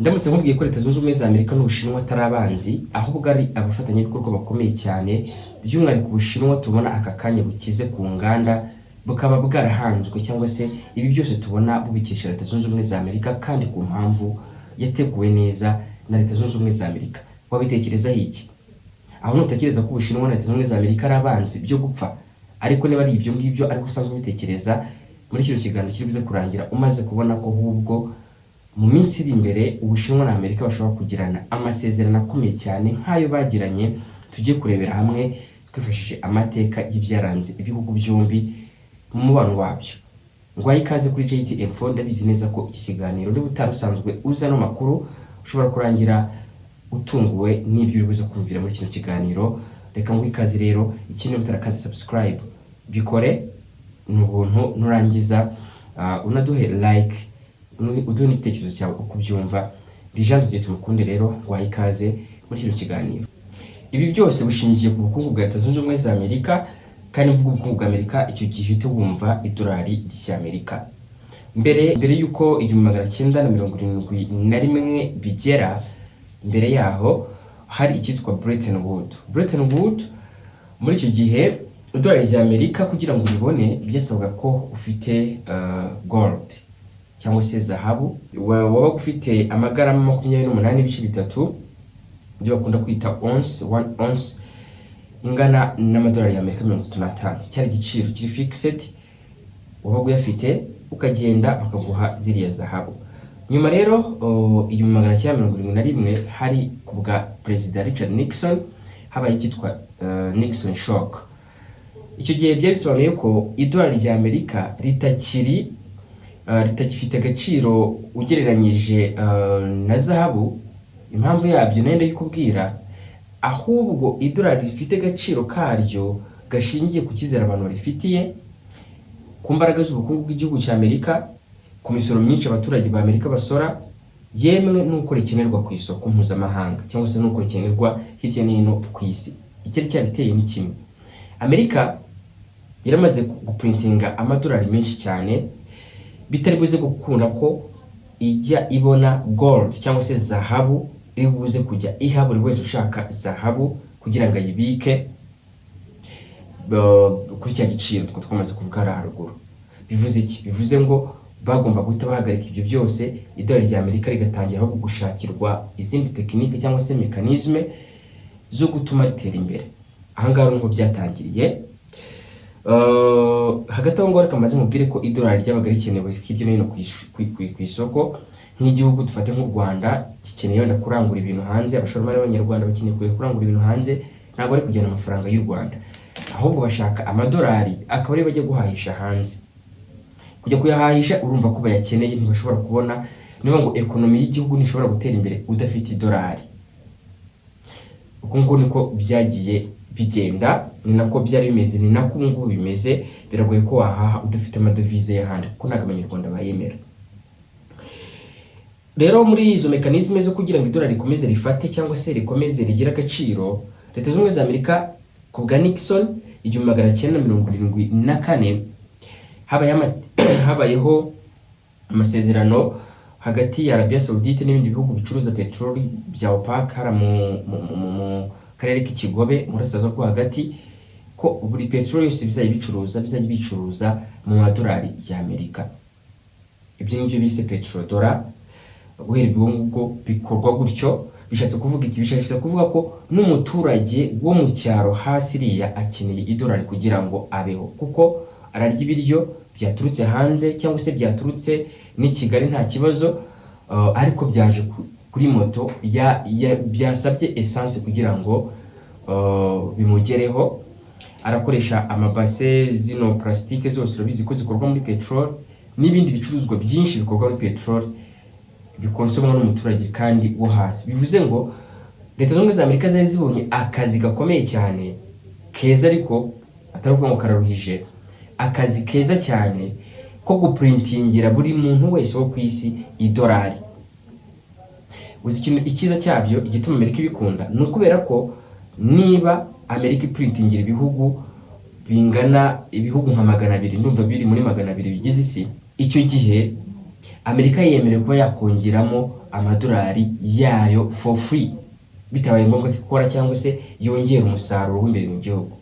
Ndamutse nkubwiye ko Leta Zunze Ubumwe za Amerika n'Ubushinwa atari abanzi, ahubwo ari abafatanyabikorwa bakomeye cyane, by'umwihariko Ubushinwa tubona aka kanya bukize ku nganda, bukaba bwarahanzwe cyangwa se ibi byose tubona bubikesha Leta Zunze Ubumwe za Amerika kandi ku mpamvu yateguwe neza na Leta Zunze Ubumwe za Amerika. Wabitekerezaho iki? Aho nutekereza ko Ubushinwa na Leta Zunze Ubumwe za Amerika ari abanzi byo gupfa, ariko niba ari ibyo ngibyo ariko usanzwe ubitekereza, muri kino kiganiro kiri buze kurangira umaze kubona ko ahubwo mu minsi iri imbere Ubushinwa na Amerika bashobora kugirana amasezerano akomeye cyane nk'ayo bagiranye. Tujye kurebera hamwe twifashishije amateka y'ibyaranze ibihugu byombi mu mubano wabyo. Ngwaye ikaze kuri JTM4. Ndabizi neza ko iki kiganiro niba utarusanzwe uza no makuru ushobora kurangira utunguwe n'ibyo uri buze kumvira muri kino kiganiro. Reka ngwe ikaze rero, ikindi mutarakanda subscribe bikore n'ubuntu, nurangiza unaduhe like, uduhe n'igitekerezo cyawe uko ubyumva. Dijanze tugiye tumukunde rero, ngwaye ikaze muri kino kiganiro. Ibi byose bushingiye ku bukungu bwa Leta Zunze Ubumwe za Amerika, kandi mvuga ubukungu bwa Amerika icyo gihe uhite wumva idolari ry'Amerika. Mbere yuko 1971 bigera, mbere yaho hari icyitwa Bretton Woods. Muri icyo gihe idolari ry'Amerika kugira ngo ubibone byasabwa ko ufite gold cyangwa se zahabu, waba ufite amagarama 28 n'ibice bitatu, ibyo bakunda kwita ounce, 1 ounce ingana n'amadolari y'Amerika 35. Cyari igiciro kiri fixed, waba uyafite ukagenda bakaguha ziriya zahabu. Nyuma rero 1971 hari kubwa President Richard Nixon habaye icyitwa Nixon shock. Icyo gihe byari bisobanuye ko idolari ry'Amerika ritagifite agaciro ugereranyije na zahabu. Impamvu yabyo nende yikubwira, ahubwo idolari rifite agaciro karyo gashingiye ku cyizere abantu barifitiye, ku mbaraga z'ubukungu bw'igihugu cy'Amerika, ku misoro myinshi abaturage ba Amerika basora, yemwe n'uko rikenerwa ku isoko mpuzamahanga cyangwa se n'uko rikenerwa hirya no hino ku isi. Icyari cyabiteye ni kimwe: Amerika yaramaze guprintinga amadolari menshi cyane, bitari buze gukunda ko ijya ibona gold cyangwa se zahabu, iri buze kujya iha buri wese ushaka zahabu kugira ngo ayibike kuri cya giciro twamaze kuvuga haruguru. Bivuze iki? Bivuze ngo bagomba guhita bahagarika ibyo byose, idolari ry'Amerika rigatangira aho gushakirwa izindi tekinike cyangwa se mekanisme zo gutuma ritera imbere. Aha ngaho niho byatangiriye. Hagati aho ngaho reka maze mubwire ko idolari ryabaga rikenewe hirya no hino ku isoko. Nk'igihugu dufate nk'u Rwanda gikeneye wenda kurangura ibintu hanze, abashoramari b'Abanyarwanda bakeneye kurangura ibintu hanze, ntabwo ari kujyana amafaranga y'u Rwanda, ahubwo bashaka amadolari akaba ari bajya guhahisha hanze. Kujya kuyahahisha urumva ko bayakeneye, ntibashobora kubona. Niyo ngo ekonomi y'igihugu ntishobora gutera imbere udafite idolari. Uko ngo niko byagiye bigenda, ni nako byari bimeze, ni nako ngo bimeze. Biragoye ko wahaha udafite amadovize y'ahandi kuko ntabwo Abanyarwanda bayemera. Rero muri izo mekanisme zo kugira ngo idolari rikomeze rifate cyangwa se rikomeze rigira agaciro, Leta Zunze Ubumwe za Amerika ku bwa Nixon 1974 habayeho amasezerano hagati ya Arabia Saudite n'ibindi bihugu bicuruza petroli bya OPEC hara mu karere k'ikigobe mu burasirazuba bwo hagati, ko buri petroli yose bizajya bicuruza mu madolari y'Amerika. Ibyo nibyo bise petrodollar. Guhera ubwo bikorwa gutyo bishatse kuvuga iki? Bishatse kuvuga ko n'umuturage wo mu cyaro hasi riya akeneye idolari kugira ngo abeho, kuko ararya ibiryo byaturutse hanze cyangwa se byaturutse ni Kigali nta kibazo, ariko byaje kuri moto byasabye essence kugira ngo bimugereho. Arakoresha amabase zino plastique zose urabizi ko zikorwa muri petrol, n'ibindi bicuruzwa byinshi bikorwa muri petrol bikonsomwa n'umuturage kandi wo hasi. Bivuze ngo Leta Zunze Ubumwe za Amerika zari zibonye akazi gakomeye cyane keza, ariko ataruvuga ngo kararuhije, akazi keza cyane ko guprintingira buri muntu wese wo ku isi idolari. Uzi ikintu ikiza cyabyo, igituma Amerika ibikunda, ni ukubera ko niba Amerika iprintingira ibihugu bingana ibihugu nka 200, ndumva biri muri 200 bigize isi, icyo gihe Amerika yemerewe kuba yakongeramo amadolari yayo for free bitabaye ngombwa ko ikora cyangwa se yongera umusaruro w'imbere mu gihugu.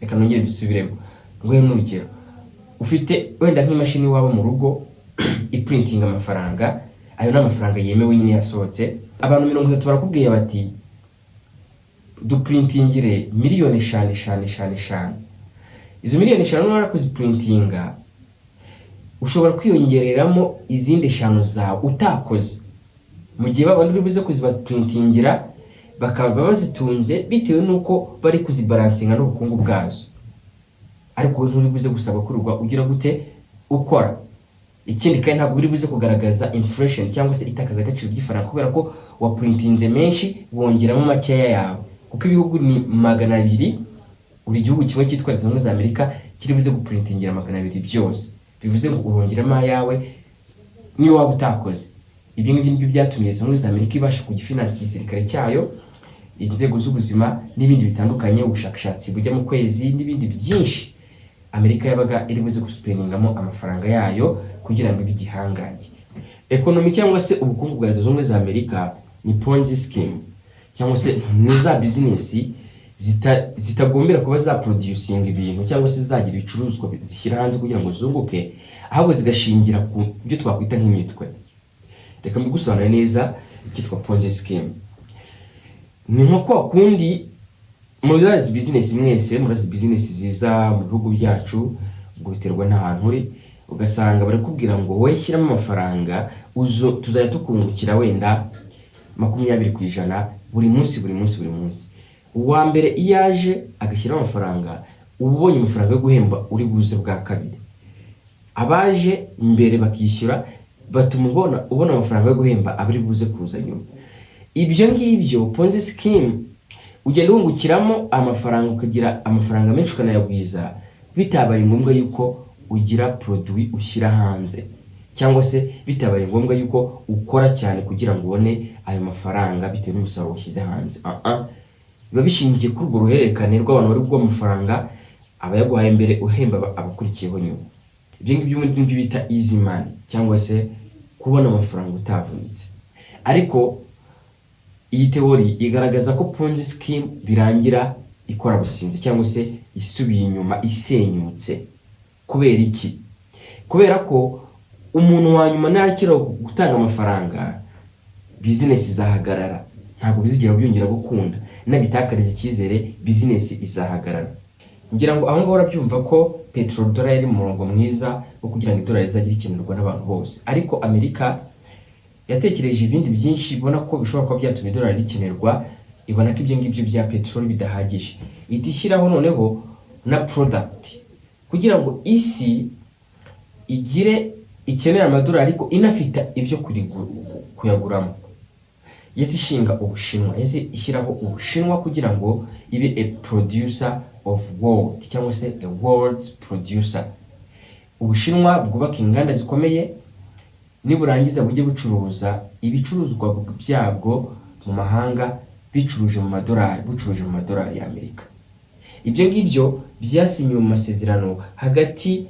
Reka nongere bisubiremo. Nguhe n'urugero, ufite wenda nk'imashini waba mu rugo iprinting amafaranga, ayo n'amafaranga yemewe nyine yasohotse. Abantu 30 barakubwiye bati duprintingire miliyoni 5. Izo miliyoni 5 numara kuziprintinga ushobora kwiyongereramo izindi 5 zawe utakoze. Mu gihe babandi uri buze kuziprintingira bakaba bazitunze bitewe nuko bari kuzibalansinga n'ubukungu bwazo, ariko nturi buze gusaba kururwa ugira gute ukora. Ikindi kandi ntabwo biri buze kugaragaza inflation cyangwa se itakaza agaciro by'ifaranga kubera ko waprintinze menshi wongeramo makeya yawe, kuko ibihugu ni 200, buri gihugu kimwe cyitwa Leta Zunze Ubumwe za Amerika kiri buze guprintingira 200 byose, bivuze ngo urongeramo ayawe niyo waba utakoze. Ibi ngibi nibyo byatumye Leta Zunze Ubumwe za Amerika ibasha kugifinansa igisirikare cyayo, inzego z'ubuzima n'ibindi bitandukanye, ubushakashatsi bujya mu kwezi n'ibindi byinshi. Amerika yabaga iri buze guspendingamo amafaranga yayo kugira ngo ibigihangaje. Economy cyangwa se ubukungu bwa Leta Zunze Ubumwe za Amerika ni Ponzi scheme, cyangwa se nuza business zitagombera kuba za producing ibintu cyangwa se zagira ibicuruzwa zishyira hanze kugira ngo zunguke, ahubwo zigashingira ku byo twakwita nk'imitwe. Reka mbigusobanure neza cyitwa Ponzi scheme. Ni nko kwa kundi murazi business mwese, murazi business ziza mu bihugu byacu, ubwo biterwa n'ahantu uri, ugasanga bari kubwira ngo wowe shyiramo amafaranga tuzajya tukungukira wenda 20% buri munsi. Uwa mbere iyaje agashyira amafaranga, ubonye amafaranga yo guhemba uri buze bwa kabiri. Abaje mbere bakishyura batuma ubona amafaranga yo guhemba abari buze kuza nyuma. Ibyo ngibyo Ponzi scheme ugenda wungukiramo amafaranga, ukagira amafaranga menshi ukanayagwiza bitabaye ngombwa yuko ugira produit ushyira hanze, cyangwa se bitabaye ngombwa yuko ukora cyane kugira ngo ubone ayo mafaranga bitewe n'umusaruro ushyize hanze. Biba bishingiye kuri urwo ruhererekane rw'abantu bari bwo amafaranga abayaguhaye mbere uhemba abakurikiyeho nyuma. Ibyo ngibyo nibyo bita easy money cyangwa se kubona amafaranga utavunitse. Ariko iyi teori igaragaza ko Ponzi scheme birangira ikora businzi cyangwa se isubiye inyuma isenyutse. Kubera iki? Kubera ko umuntu wa nyuma nakira gutanga amafaranga, business izahagarara, ntabwo bizigira byongera gukunda, nabitakariza icyizere business izahagarara. Ngira ngo aho ngaho urabyumva ko petrol dollar yari mu murongo mwiza wo kugira ngo idolari izagire ikinurwa n'abantu bose. Ariko Amerika yatekereje ibindi byinshi, ibona ko bishobora kuba byatuma idolari rikenerwa, ibona ko ibyo ngibyo bya petrol bidahagije, itishyiraho noneho na product kugira ngo isi ikenera amadolari ariko inafite ibyo kuyaguramo. Yesi ishinga Ubushinwa, yesi ishyiraho Ubushinwa kugira ngo ibe a producer of world cyangwa se a world producer. Ubushinwa bwubaka inganda zikomeye, niburangiza bujye bucuruza ibicuruzwa byabwo mu mahanga bicuruje mu madolari ya Amerika. Ibyo ngibyo byasinywe mu masezerano hagati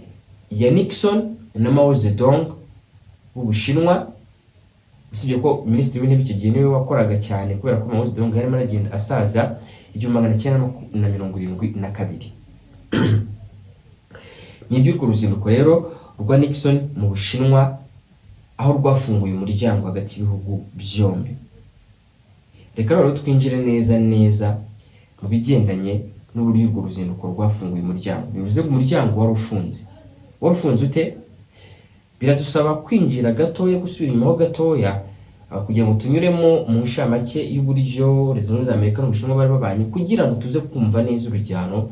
ya Nixon na Mao Zedong w'Ubushinwa. Usibye ko Minisitiri w'Intebe icyo gihe niwe wakoraga cyane kubera ko Mao Zedong yarimo aragenda asaza 1972. Ni iby'urwo ruzinduko rero rwa Nixon mu Bushinwa, aho rwafunguye umuryango hagati y'ibihugu byombi. Reka rero twinjire neza mu bigendanye n'uburyo urwo ruzinduko rwafunguye umuryango. Bivuze ngo umuryango wari ufunze ute? Biradusaba kwinjira gatoya, gusubira inyuma gatoya kugira ngo tunyuremo mu nshamake y'uburyo Leta Zunze Ubumwe za Amerika n'Ubushinwa bari babanye, kugira ngo tuze kumva neza urujyano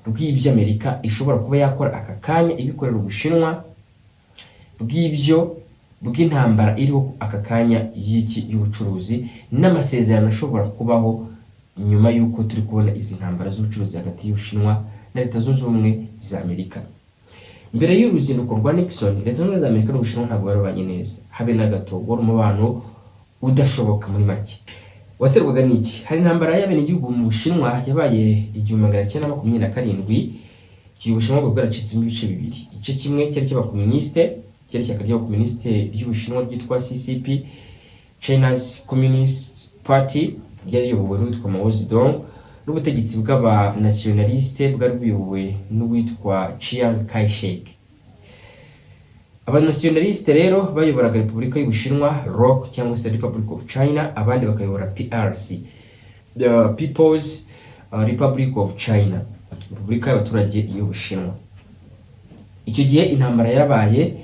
rw'ibyo Amerika ishobora kuba yakora aka kanya ibikorera Ubushinwa, bw'intambara iriho aka kanya y'ubucuruzi, n'amasezerano ashobora kubaho nyuma y'uko turi kubona izi ntambara z'ubucuruzi hagati y'Ubushinwa na Leta Zunze Ubumwe za Amerika. Mbere y'uruzinduko rwa Nixon, Leta Zunze Ubumwe za Amerika n'Ubushinwa ntabwo bari babanye neza, habe na gato. Wari umubano udashoboka muri make. Waterwaga n'iki? Hari intambara y'abenegihugu mu Bushinwa yabaye 1927. Ubushinwa bwaracitsemo ibice bibiri. Igice kimwe cyari cy'abakomuniste, cyari ishyaka ry'abakomuniste ry'Ubushinwa ryitwa CCP, China's Communist Party yari iyobowe n'uwitwa Mao Zedong, n'ubutegetsi bw'abanationaliste bwari buyobowe n'uwitwa Chiang Kai-shek. Abanationaliste rero bayoboraga Repubulika y'Ubushinwa ROC cyangwa se Republic of China, abandi bakayobora PRC, the People's Republic of China, Repubulika y'abaturage y'Ubushinwa. Icyo gihe intambara yarabaye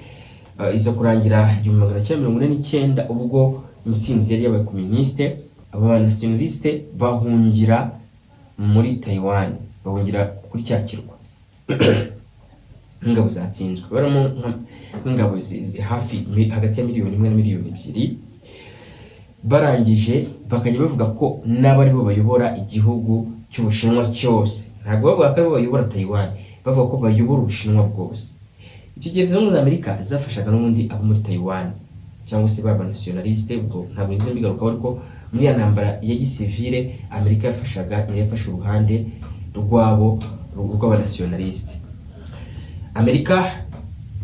iza kurangira 1949 ubwo intsinzi yari y'abakomuniste. Abanationaliste bahungira muri Taiwan, bahungira kuri cya kirwa ingabo zatsinzwe, baramo ingabo hafi hagati ya 1 million na 2 million. Barangije bakajya bavuga ko n'abari bo bayobora igihugu cy'Ubushinwa cyose, ntabwo bavuga ko bayobora Taiwan, bavuga ko bayobora Ubushinwa bwose. Icyo gihe Leta Zunze Ubumwe za Amerika zafashaga n'ubundi abo muri Taiwan cyangwa se b'abanationaliste, ubwo ntabwo nzi mbigaruka ariko muri ya ntambara ya gisivile Amerika yafashe uruhande rwabo rw'abanationaliste. Amerika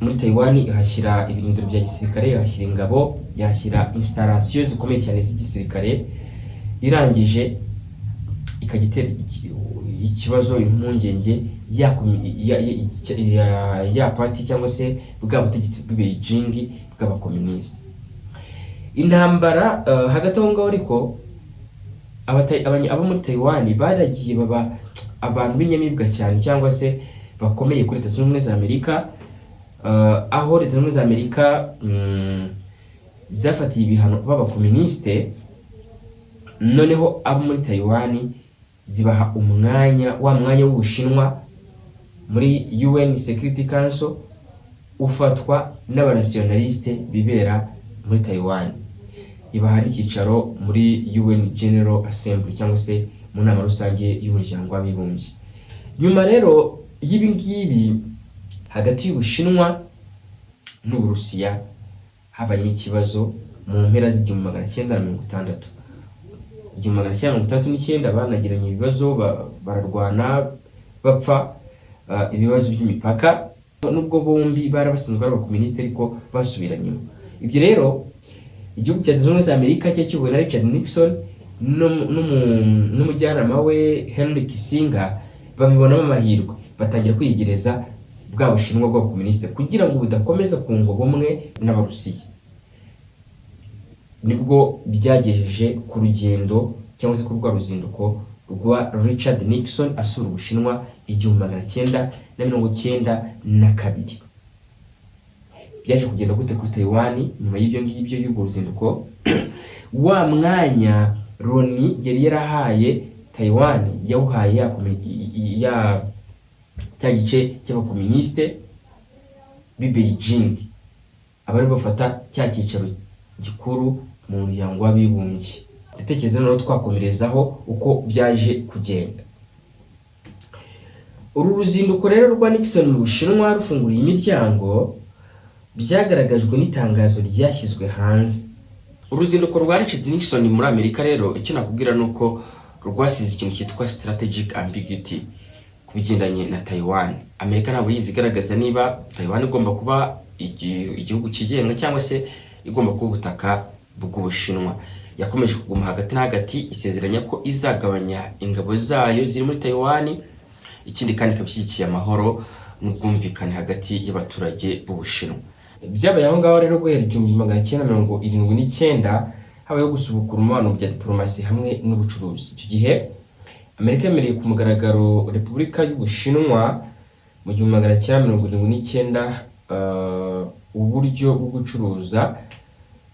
muri Taiwan ihashyira ibirindiro bya gisirikare, ihashyira ingabo, yahashyira installation zikomeye cyane z'igisirikare, irangije ikagitera ikibazo impungenge ya party cyangwa se bwa butegetsi bw'i Beijing bw'abakomuniste. Intambara hagati aho ngaho ariko abo muri Taiwan baragiye baba abantu b'inyamibwa cyane cyangwa se bakomeye kuri Leta Zunze Ubumwe za Amerika, aho Leta Zunze Ubumwe za Amerika zafatiye ibihano b'abakomuniste, noneho abo muri Taiwan zibaha umwanya w'Ubushinwa muri UN Security Council ufatwa n'abanationaliste bibera muri Taiwan. Ibaha icyicaro muri UN General Assembly cyangwa se mu nama rusange y'umuryango w'abibumbye. Nyuma rero y'ibi ngibi hagati y'Ubushinwa n'Uburusiya habayemo ikibazo mu mpera z'1960. 1969 banagiranye ibibazo, bararwana bapfa ibibazo by'imipaka, nubwo bombi barabasanzwe ari abakomuniste ariko basubiranye. Ibyo rero igihugu cya Leta Zunze Ubumwe za Amerika cyakiyobowe na Richard Nixon n'umujyanama we Henry Kissinger babibonamo amahirwe, batangira kwiyegereza bwa Bushinwa bw'abakomuniste kugira ngo budakomeza kunga ubumwe n'Abarusiya. Nibwo byagejeje ku rugendo cyangwa se ku rwa ruzinduko rwa Richard Nixon asura Ubushinwa 1992. Byaje kugenda gute kuri Taiwan nyuma y'ibyo ngibyo y'urwo ruzinduko? Wa mwanya Loni yari yarahaye Taiwan yawuhaye cya gice cy'abakomuniste b'i Beijing, abari bafata cya cyicaro gikuru mu muryango w'abibumbye. Dutekereza no twakomerezaho uko byaje kugenda. Uru ruzinduko rero rwa Nixon mu Bushinwa rufunguriye imiryango, byagaragajwe n'itangazo ryashyizwe hanze. Uruzinduko rwa Richard Nixon muri Amerika rero icyo nakubwira nuko rwasize ikintu cyitwa strategic ambiguity kubigendanye na Taiwan. Amerika ntabwo yizigaragaza niba Taiwan igomba kuba igihugu kigenga cyangwa se igomba kuba ubutaka bw'Ubushinwa. Yakomeje kuguma hagati na hagati, isezeranya ko izagabanya ingabo zayo ziri muri Taiwan, ikindi kandi ikabishyigikiye amahoro n'ubwumvikane hagati y'abaturage b'Ubushinwa. Byabaye aho ngaho rero guhera 1979 habayeho gusubukura umubano bya diplomasi hamwe n'ubucuruzi. Icyo gihe Amerika yemereye ku mugaragaro Repubulika y'Ubushinwa mu 1979 uburyo bwo gucuruza,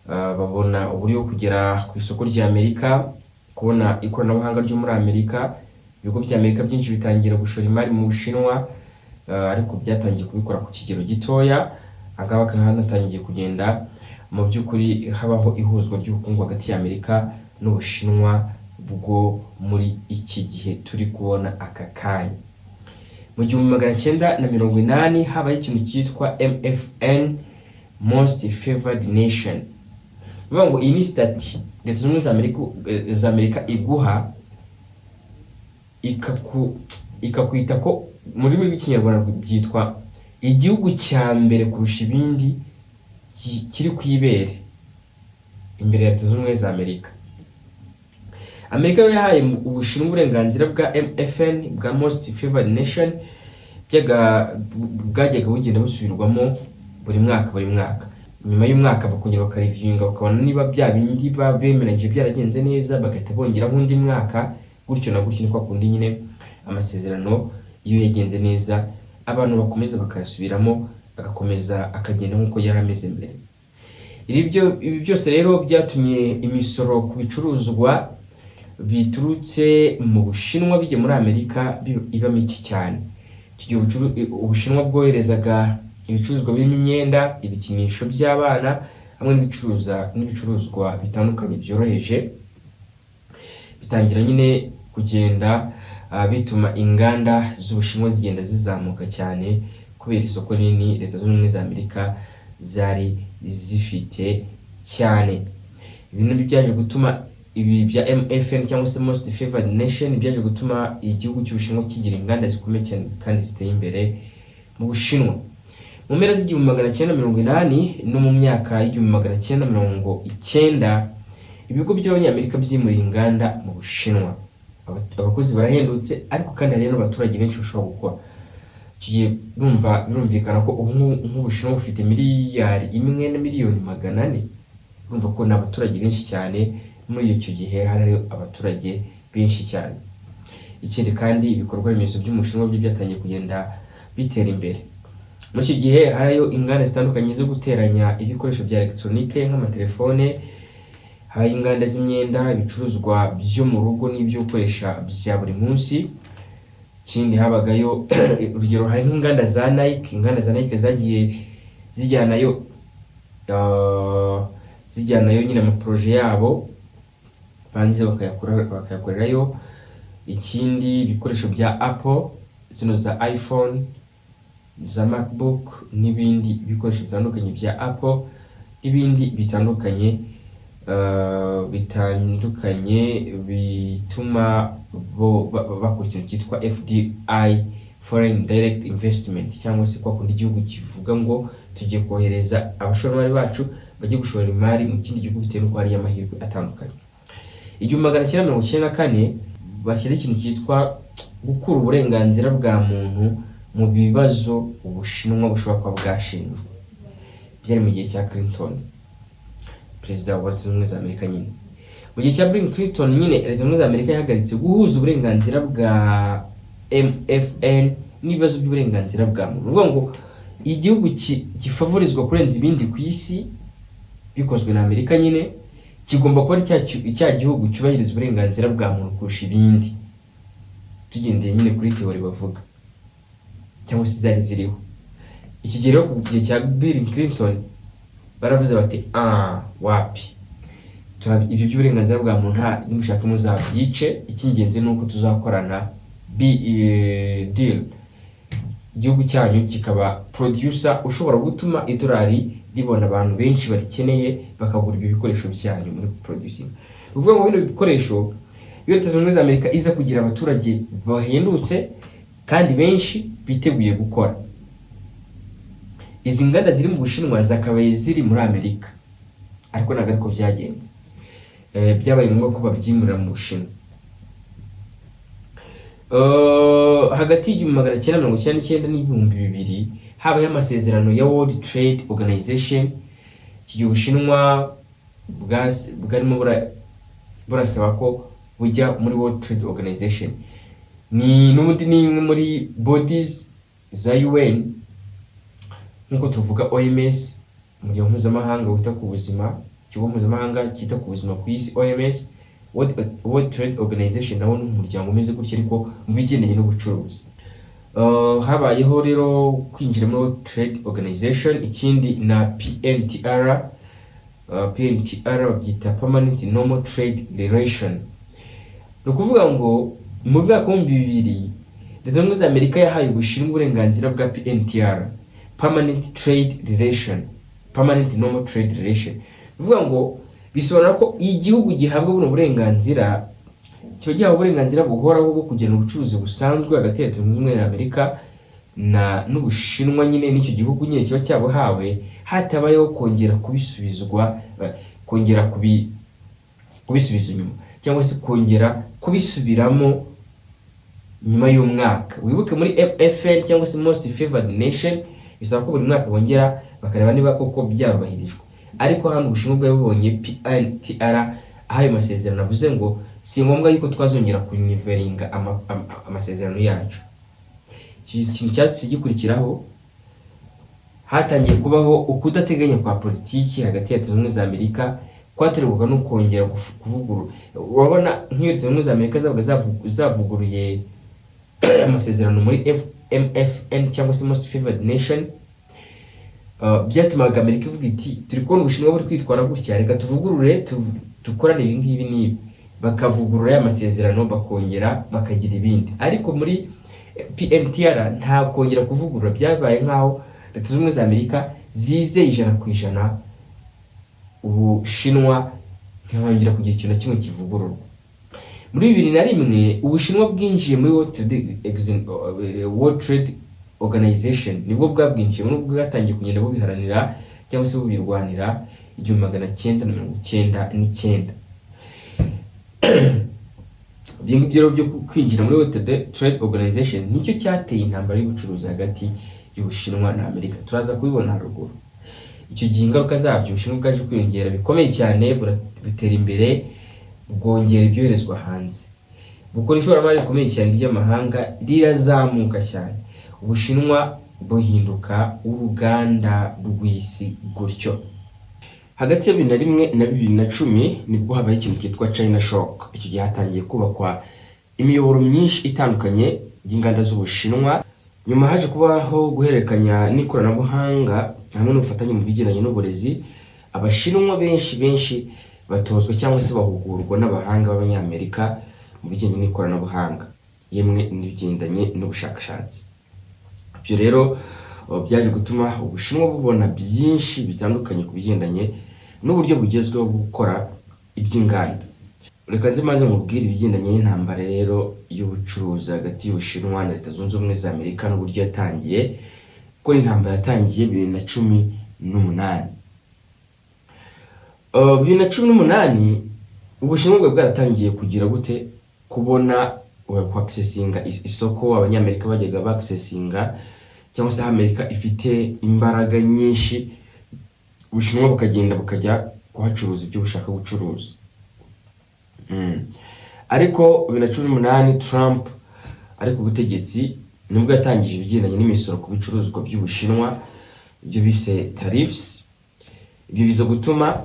babona uburyo kugera ku isoko rya Amerika, kubona ikoranabuhanga ryo muri Amerika. Ibigo bya Amerika byinshi bitangira gushora imari mu Bushinwa, ariko byatangiye kubikora ku kigero gitoya. Agaba hanatangiye kugenda mu by'ukuri habaho ihuzwa ry'ubukungu hagati ya Amerika n'Ubushinwa bwo muri iki gihe turi kubona aka kanya. Mu 1980 habaye ikintu cyitwa MFN, Most Favored Nation. Bivuga ngo iyi ni stati Leta Zunze Ubumwe za Amerika iguha ikakwita ko muri rw'ikinyarwanda byitwa igihugu cya mbere kurusha ibindi kiri kwibere. imbere ya Leta Zunze Ubumwe za Amerika. Amerika rero yahaye Ubushinwa uburenganzira bwa MFN bwa Most Favored Nation bwajyaga bugenda busubirwamo buri mwaka. Nyuma y'umwaka bakongera bakarivyinga bakabona niba bya bindi bemeranyije byaragenze neza, bagahita bongera nk'undi mwaka, gutyo na gutyo niko kundi nyine amasezerano iyo yagenze neza abantu bakomeza bakayasubiramo, agakomeza akagenda nk'uko yari ameze mbere. Ibi byose rero byatumye imisoro ku bicuruzwa biturutse mu Bushinwa bijya muri Amerika iba mike cyane. Ubushinwa bwoherezaga ibicuruzwa birimo imyenda, ibikinisho by'abana hamwe n'ibicuruzwa bitandukanye byoroheje, bitangira nyine kugenda bituma inganda z'Ubushinwa zigenda zizamuka cyane kubera isoko rinini Leta Zunze Ubumwe za Amerika zari zifite cyane. Ibintu byaje gutuma ibi bya MFN cyangwa se Most Favored Nation byaje gutuma igihugu cy'Ubushinwa kigira inganda zikomeye cyane kandi ziteye imbere mu Bushinwa. Mu mpera z'1980 no mu myaka y'1990 ibigo by'Abanyamerika byimuriye inganda mu Bushinwa. Abakozi barahendutse ariko kandi hari n'abaturage benshi bashobora gukora. Tugiye birumvikana ko nk'Ubushinwa bufite miliyari 1 na miliyoni 400. Urumva ko n'abaturage benshi cyane muri icyo gihe hari abaturage benshi cyane. Ikindi kandi ibikorwa remezo by'Ubushinwa byo byatangiye kugenda bitera imbere. Muri icyo gihe hariyo inganda zitandukanye zo guteranya ibikoresho bya electronique nk'amatelefone, hari inganda z'imyenda, ibicuruzwa byo mu rugo n'ibyo gukoresha bya buri munsi. Ikindi habagayo urugero hari nk'inganda za Nike zagiye zijyanayo nyine mu projet yabo banze bakayakorerayo. Ikindi ibikoresho bya Apple, zino za iPhone, za MacBook n'ibindi bikoresho bitandukanye bya Apple n'ibindi bitandukanye bituma bakora ikintu cyitwa FDI, Foreign Direct Investment, cyangwa se kwa kundi igihugu kivuga ngo tugiye kohereza abashoramari bacu bajye gushora imari mu kindi gihugu bitewe n'uko hari amahirwe atandukanye. 1994 bashyira ikintu cyitwa gukura uburenganzira bwa muntu mu bibazo Ubushinwa bushobora kuba bwashinjwa. Byari mu gihe cya Clinton, perezida wa Leta Zunze Ubumwe za Amerika nyine. Mu gihe cya Bill Clinton nyine Leta Zunze Ubumwe za Amerika yahagaritse guhuza uburenganzira bwa MFN n'ibibazo by'uburenganzira bwa muntu. Uvuga ngo igihugu gifavorizwa kurenza ibindi ku isi bikozwe na Amerika nyine kigomba kuba cya gihugu cyubahiriza uburenganzira bwa muntu kurusha ibindi, tugendeye nyine kuri teori bavuga cyangwa se zari ziriho. Iki gihe rero ku gihe cya Bill Clinton baravuze bati wapi, ibyo by'uburenganzira bwa muntu nta nimushaka muzabyice, icy'ingenzi ni uko tuzakorana deal, igihugu cyanyu kikaba producer ushobora gutuma idolari ribona abantu benshi barikeneye bakagura ibyo bikoresho byanyu muri producing. Uvuga ngo bino bikoresho iyo Leta Zunze Ubumwe za Amerika iza kugira abaturage bahendutse kandi benshi biteguye gukora, izi nganda ziri mu Bushinwa zakabaye ziri muri Amerika, ariko ntabwo ariko byagenze. Byabaye ngombwa ko babyimurira mu Bushinwa. Hagati y'1999 n'2000 habaye amasezerano ya World Trade Organization. Iki gihe Ubushinwa bwarimo burasaba ko bujya muri World Trade Organization. N'ubundi ni imwe muri bodies za UN, nkuko tuvuga OMS, umuryango mpuzamahanga wita ku buzima, ikigo mpuzamahanga cyita ku buzima ku isi OMS. World Trade Organization nawo ni umuryango umeze gutya ariko mu bigendanye n'ubucuruzi. Habayeho rero kwinjira muri World Trade Organization. Ikindi na PNTR babyita Permanent Normal Trade Relation. No kuvuga ngo mu mwaka wa 2000 Leta Zunze Ubumwe za Amerika yahaye Ubushinwa uburenganzira bwa PNTR, Permanent Trade Relation, Permanent Normal Trade Relation. Bivuga ngo bisobanura ko igihugu gihabwa buno burenganzira kiba gihawe uburenganzira buhoraho bwo kugirana ubucuruzi busanzwe hagati ya Leta Zunze Ubumwe za Amerika n'Ubushinwa nyine n'icyo gihugu nyine kiba cyabuhawe, hatabayeho kongera kubisubizwa kongera kubisubiza inyuma cyangwa se kongera kubisubiramo nyuma y'umwaka. Wibuke muri FN cyangwa se Most Favored Nation bisaba ko buri mwaka bongera bakareba niba koko byarubahirijwe, ariko hano Ubushinwa bwabonye PNTR aho ayo masezerano avuze ngo si ngombwa yuko twazongera kuniveringa amasezerano yacu. Ikintu cyatsi gikurikiraho hatangiye kubaho ukudateganya kwa politiki hagati ya Leta Zunze Ubumwe za Amerika kwaterwaga no kongera kuvugurura. Urabona nk'iyo Leta Zunze Ubumwe za Amerika zavuguruye amasezerano muri MFN cyangwa se Most Favored Nation, byatumaga Amerika ivuga iti turi kubona Ubushinwa buri kwitwara gutya, reka tuvugurure dukorane ibi ngibi n'ibi, bakavugurura amasezerano bakongera bakagira ibindi. Ariko muri PNTR nta kongera kuvugurura, byabaye nkaho Leta Zunze Ubumwe za Amerika zizeye 100% Ubushinwa ntihongera kugira ikintu kimwe kivugururwa. Muri 2001 Ubushinwa bwinjiye muri World Trade Organization, nibwo bwabwinjiye muri bwo bwatangiye kugenda bubiharanira cyangwa se bubirwanira 1999. Ibyo byo kwinjira muri World Trade Organization nicyo cyateye intambara y'ubucuruzi hagati y'Ubushinwa na Amerika. Turaza kubibona haruguru. Icyo gihe ingaruka zabyo Ubushinwa bwaje kwiyongera bikomeye cyane, bitera imbere, bwongera ibyoherezwa hanze, bukora ishoramari rikomeye cyane ry'amahanga rirazamuka cyane. Ubushinwa buhinduka uruganda rw'isi gutyo. Hagati ya 2001 na 2010 nibwo habaye ikintu cyitwa China Shock. Icyo gihe hatangiye kubakwa imiyoboro myinshi itandukanye y'inganda z'Ubushinwa. Nyuma haje kubaho guhererekanya n'ikoranabuhanga hamwe n'ubufatanye mu bigendanye n'uburezi. Abashinwa benshi batozwa cyangwa se bahugurwa n'abahanga b'Abanyamerika mu bijyanye n'ikoranabuhanga yemwe n'ibigendanye n'ubushakashatsi. Ibyo rero byaje gutuma Ubushinwa bubona byinshi bitandukanye ku bigendanye n'uburyo bugezweho bwo gukora iby'inganda. Reka nze maze mubwire ibigendanye n'intambara rero y'ubucuruzi hagati y'Ubushinwa na Leta Zunze Ubumwe za Amerika n'uburyo yatangiye, ko intambara yatangiye 2018. 2018 Ubushinwa bwa bwaratangiye kugira gute kubona accessinga isoko Abanyamerika bajyaga accessinga, cyangwa se Amerika ifite imbaraga nyinshi, Ubushinwa bukagenda bukajya kuhacuruza ibyo bushaka gucuruza. Ariko 2018 Trump ari ku butegetsi nibwo yatangije ibigendanye n'imisoro ku bicuruzwa by'Ubushinwa, ibyo bise tariffs. Ibyo bizo gutuma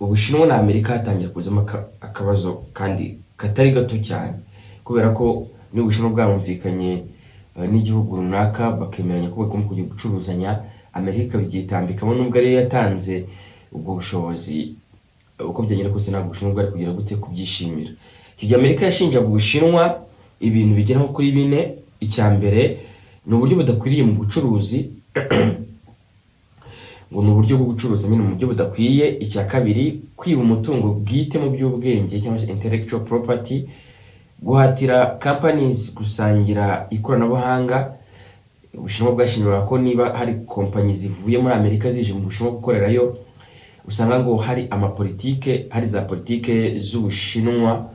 Ubushinwa na Amerika hatangira kuzamo akabazo kandi katari gato cyane, kubera ko n'Ubushinwa bwamumvikanye n'igihugu runaka bakemeranya ko bagomba kujya gucuruzanya, Amerika bigitambikamo nubwo ari yatanze ubwo bushobozi. Uko byagenda kose ntabwo Ubushinwa bwari kugira gute kubyishimira. Icyo gihe Amerika yashinjaga Ubushinwa ibintu bigera kuri 4. Icya mbere ni uburyo budakwiriye mu bucuruzi ngo ni uburyo bwo gucuruza nyine mu buryo budakwiye. Icya kabiri, kwiba umutungo bwite mu by'ubwenge cyangwa se intellectual property, guhatira companies gusangira ikoranabuhanga. Ubushinwa bwashinjwaga ko niba hari kompanyi zivuye muri Amerika zije mu Bushinwa gukorerayo, usanga ngo hari hari za politike z'Ubushinwa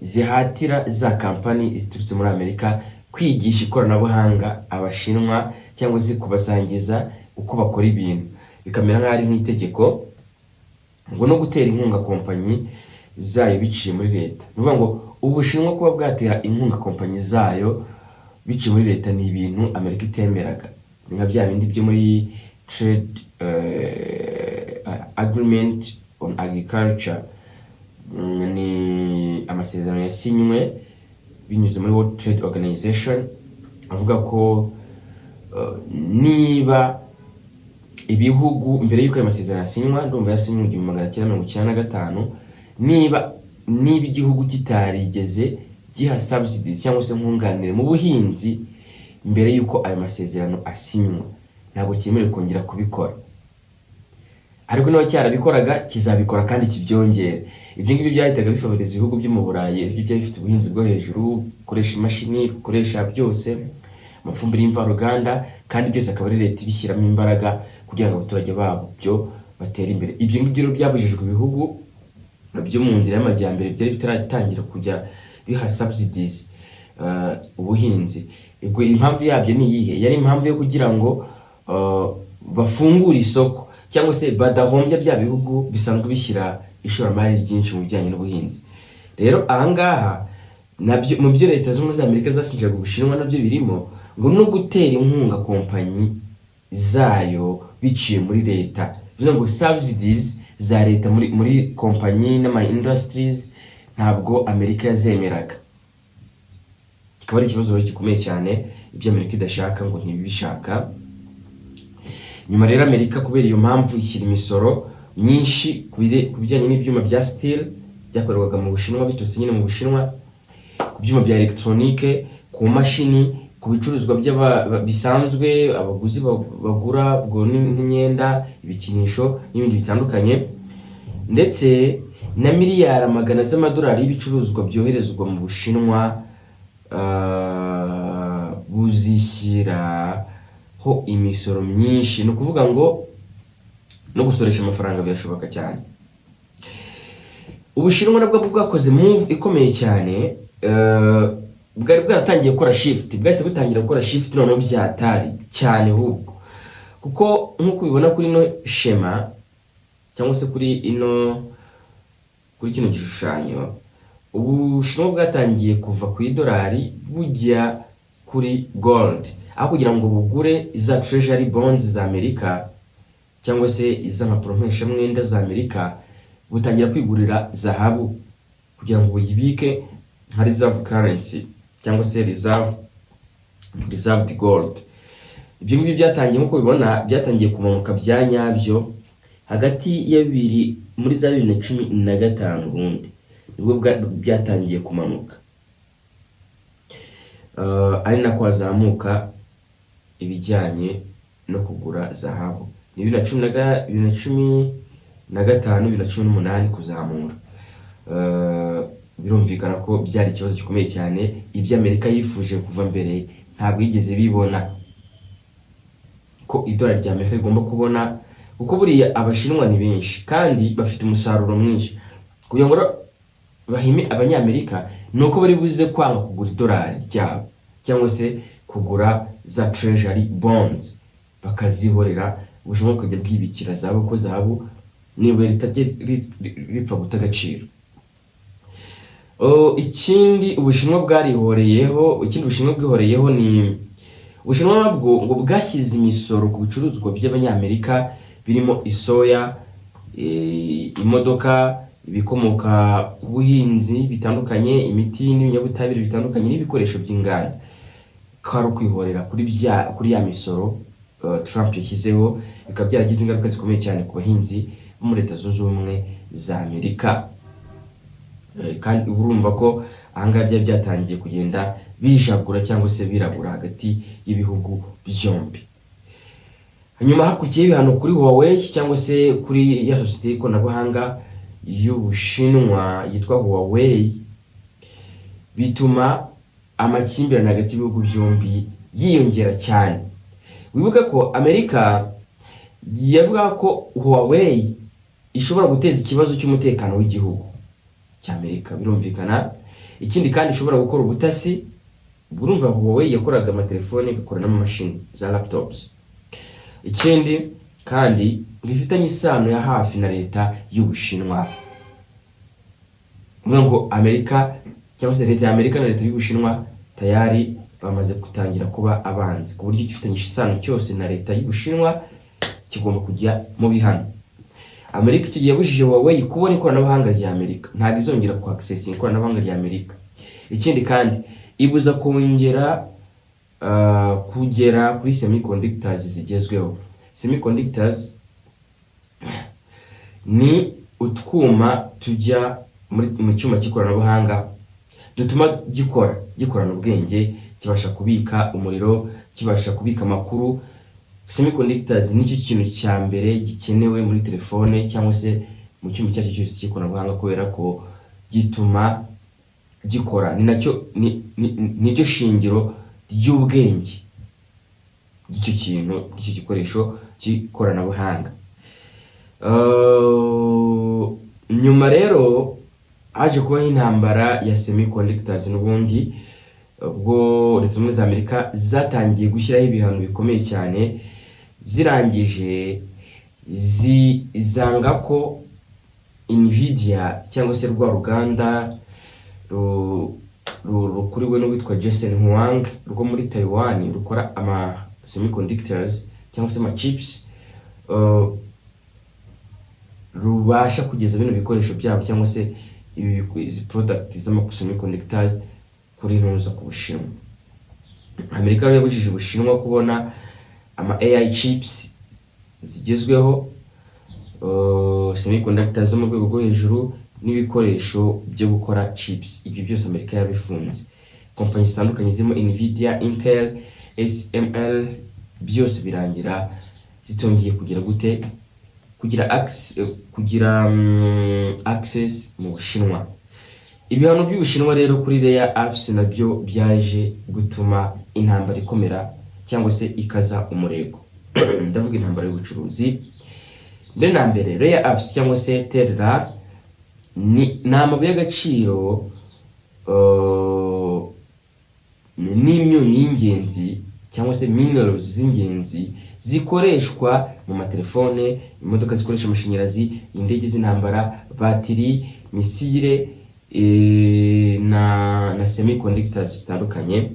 zihatira za company ziturutse muri Amerika kwigisha ikoranabuhanga Abashinwa cyangwa se kubasangiza uko bakora ibintu, bikamera nk'ari nk'itegeko ngo no gutera inkunga kompanyi zayo biciye muri leta. Nuvuga ngo Ubushinwa kuba bwatera inkunga kompanyi zayo biciye muri leta ni ibintu Amerika itemeraga. Ni nka bya bindi byo muri trade agreement on agriculture, ni amasezerano yasinywe binyuze muri World Trade Organization avuga ko niba ibihugu mbere y'uko ayo masezerano yasinywa, ndumva yasinywe mu 1995, niba igihugu kitarigeze giha subsidies cyangwa se nkunganire mu buhinzi mbere y'uko ayo masezerano asinywa, ntabwo cyemerewe kongera kubikora. Ariko naho cyarabikoraga kizabikora kandi kibyongere. Ibyo ngibyo byahitaga bifavoriza ibihugu byo mu Burayi, ibyo byari bifite ubuhinzi bwo hejuru, gukoresha imashini, gukoresha byose amafumbire y'imvaruganda, kandi byose akaba ari leta ibishyiramo imbaraga kugira ngo abaturage babo byo batera imbere. Ibyo ngibyo rero byabujijwe ibihugu byo mu nzira y'amajyambere byari bitaratangira kujya biha subsidies ubuhinzi. Ubwo impamvu yabyo ni iyihe? Yari impamvu yo kugira ngo bafungure isoko cyangwa se badahombya bya bihugu bisanzwe bishyira ishoramari ryinshi mu bijyanye n'ubuhinzi. Rero ahangaha nabyo mu byo leta z'ubumwe za Amerika zashinjaga Ubushinwa nabyo birimo ngo no gutera inkunga kompanyi zayo biciye muri leta. Bivuze ngo subsidies za leta muri kompanyi n'ama industries ntabwo Amerika yazemeraga. Kikaba ari ikibazo gikomeye cyane ibyo Amerika idashaka ngo ntibibishaka. Nyuma rero Amerika kubera iyo mpamvu ishyira imisoro myinshi ku bijyanye n'ibyuma bya steel byakorerwaga mu Bushinwa biturutse nyine mu Bushinwa, ku byuma bya electronique, ku mashini, ku bicuruzwa bisanzwe abaguzi bagura ubwo n'imyenda, ibikinisho n'ibindi bitandukanye, ndetse na miliyari magana z'amadolari y'ibicuruzwa byoherezwa mu Bushinwa buzishyiraho imisoro myinshi. Ni ukuvuga ngo no gusoresha amafaranga birashoboka cyane. Ubushinwa nabwo bwakoze move ikomeye cyane, bwari bwaratangiye gukora shift, bwahise butangira gukora shift noneho byatari cyane ahubwo, kuko nk'uko ubibona kuri ino shema cyangwa se kuri kino gishushanyo, Ubushinwa bwatangiye kuva ku idolari bujya kuri gold, aho kugira ngo bugure za treasury bonds za Amerika cyangwa se iza nka promesha mwenda za Amerika, butangira kwigurira zahabu kugira ngo buyibike nka reserve currency cyangwa se reserved gold. Ibyo ngibyo byatangiye nk'uko bibona byatangiye kumanuka bya nyabyo hagati ya muri za 2015 ubundi nibwo byatangiye kumanuka, ari nako hazamuka ibijyanye no kugura zahabu. Ni 2015 2018 kuzamura. Birumvikana ko byari ikibazo gikomeye cyane. Ibyo Amerika yifuje kuva mbere ntabwo yigeze bibona ko idolari rya Amerika rigomba kubona, kuko buriya Abashinwa ni benshi kandi bafite umusaruro mwinshi. Kugira ngo bahime Abanyamerika nuko bari buze kwanga kugura idolari ryabo cyangwa se kugura za treasury bonds, bakazihorera Ubushinwa bukajya bwibikira zahabu, ko zahabu niba ripfa guta agaciro. Ikindi Ubushinwa bwihoreyeho ni Ubushinwa nabwo ngo bwashyize imisoro ku bicuruzwa by'Abanyamerika birimo isoya, imodoka, ibikomoka ku buhinzi bitandukanye, imiti n'ibinyabutabire bitandukanye n'ibikoresho by'inganda. Kari kwihorera kuri ya misoro Trump yashyizeho, bikaba byaragize ingaruka zikomeye cyane ku bahinzi bo muri Leta Zunze Ubumwe za Amerika. Kandi urumva ko ahangaha byari byatangiye kugenda bijagura cyangwa se birabura hagati y'ibihugu byombi. Hanyuma hakurikiyeho ibihano kuri Huawei cyangwa se kuri ya sosiyete y'ikoranabuhanga y'Ubushinwa yitwa Huawei, bituma amakimbirane hagati y'ibihugu byombi yiyongera cyane. Wibuka ko Amerika yavuga ko Huawei ishobora guteza ikibazo cy'umutekano w'igihugu cy'Amerika, birumvikana. Ikindi kandi ishobora gukora ubutasi. Burumva Huawei yakoraga amatelefone, igakora n'amamashini za laptops. Ikindi kandi bifitanye isano ya hafi na leta y'Ubushinwa. Ngo Amerika cyangwa se leta ya Amerika na leta y'Ubushinwa tayari bamaze gutangira kuba abanzi, ku buryo gifitanye isano cyose na leta y'Ubushinwa kigomba kujya mu bihano. Amerika icyo gihe yabujije Huawei kubona ikoranabuhanga rya Amerika, ntabwo izongera ku access ikoranabuhanga rya Amerika. Ikindi kandi ibuza kongera kugera kuri semiconductors zigezweho. Semiconductors ni utwuma tujya mu cyuma cy'ikoranabuhanga dutuma gikorana ubwenge, kibasha kubika umuriro, kibasha kubika amakuru. Semiconductors ni cyo kintu cya mbere gikenewe muri telefone cyangwa se mu cyuma cyacyo cyose cy'ikoranabuhanga, kubera ko gituma gikora. Ni nacyo niryo shingiro ry'ubwenge bw'icyo kintu, bw'icyo gikoresho cy'ikoranabuhanga. Nyuma rero haje kubaho intambara ya semiconductors n'ubundi ubwo Leta Zunze Ubumwe za Amerika zatangiye gushyiraho ibihano bikomeye cyane, zirangije zanga ko Nvidia cyangwa se rwa ruganda rukuriwe n'uwitwa Jensen Huang rwo muri Taiwan rukora ama semiconductors cyangwa se ama chips rubasha kugeza bino bikoresho byabo cyangwa se izi product z'ama semiconductors kuri ntuza ku Bushinwa. Amerika rero yabujije Ubushinwa kubona ama AI chips zigezweho, semiconductors zo mu rwego rwo hejuru n'ibikoresho byo gukora chips. Ibyo byose Amerika yabifunze. Kompanyi zitandukanye zirimo Nvidia, Intel, SML byose birangira zitongeye kugira access mu Bushinwa. Ibihano by'Ubushinwa rero kuri rare earths nabyo byaje gutuma intambara ikomera cyangwa se ikaza umurego. Ndavuga intambara y'ubucuruzi. Mbere na mbere rare earths cyangwa se terre rare ni amabuye y'agaciro n'imyunyu y'ingenzi cyangwa se minerals z'ingenzi zikoreshwa mu matelefone, imodoka zikoresha amashanyarazi, indege z'intambara, batiri, misile na semiconductors zitandukanye.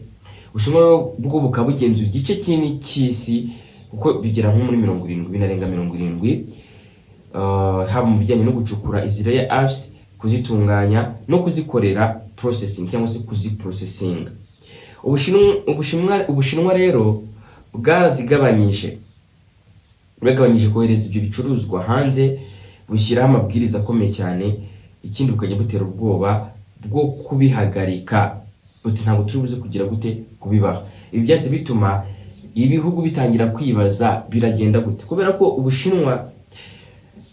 Ubushinwa bwo bukaba bugenzura igice kinini cy'isi kuko bigera nko muri 70 binarenga 70, haba mu bijyanye no gucukura izi rare earths, kuzitunganya no kuzikorera processing cyangwa se kuziprocessing. Ubushinwa rero bwagabanyije kohereza ibyo bicuruzwa hanze, bushyiraho amabwiriza akomeye cyane, ikindi bukajya butera ubwoba bwo kubihagarika, buti ntabwo turi buze kugira kubibaha. Ibi byose bituma ibihugu bitangira kwibaza biragenda gute, kubera ko Ubushinwa